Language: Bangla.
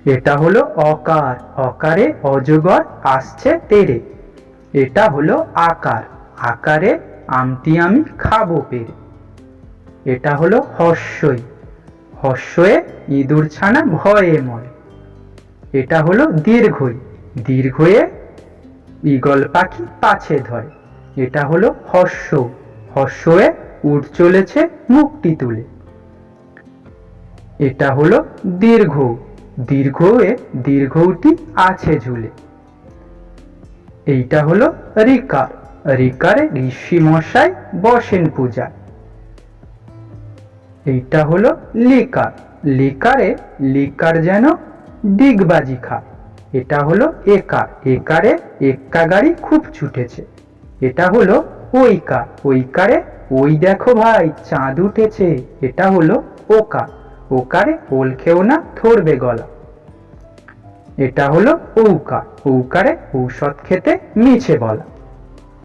এটা হলো অকার, অকারে অজগর আসছে তেরে। এটা হলো আকার, আকারে আমটি আমি খাবো পেরে। এটা হলো হর্ষই, হর্ষয়ে ইঁদুর ছানা ভয়ে মরে। এটা হলো দীর্ঘই, দীর্ঘয়ে ঈগল পাখি পাছে ধরে। এটা হলো হর্ষ, হর্ষয়ে উট চলেছে মুখটি তুলে। এটা হলো দীর্ঘ, দীর্ঘয়ে দীর্ঘটি আছে ঝুলে। এইটা হলো ঋকার, ঋকারে ঋষি মশাই বসেন পূজা। এইটা হলো লিকার, লিকারে লিকার যেন ডিগবাজি খায়। এটা হলো একার, একারে এক্কা গাড়ি খুব ছুটেছে। এটা হলো ঐকার, ঐকারে ওই দেখো ভাই চাঁদ উঠেছে। এটা হলো ওকার, ওকারে ওল খেও না ধরবে গলা। এটা হলো ঔকার, ঔকারে ঔষধ খেতে মিছে বলা।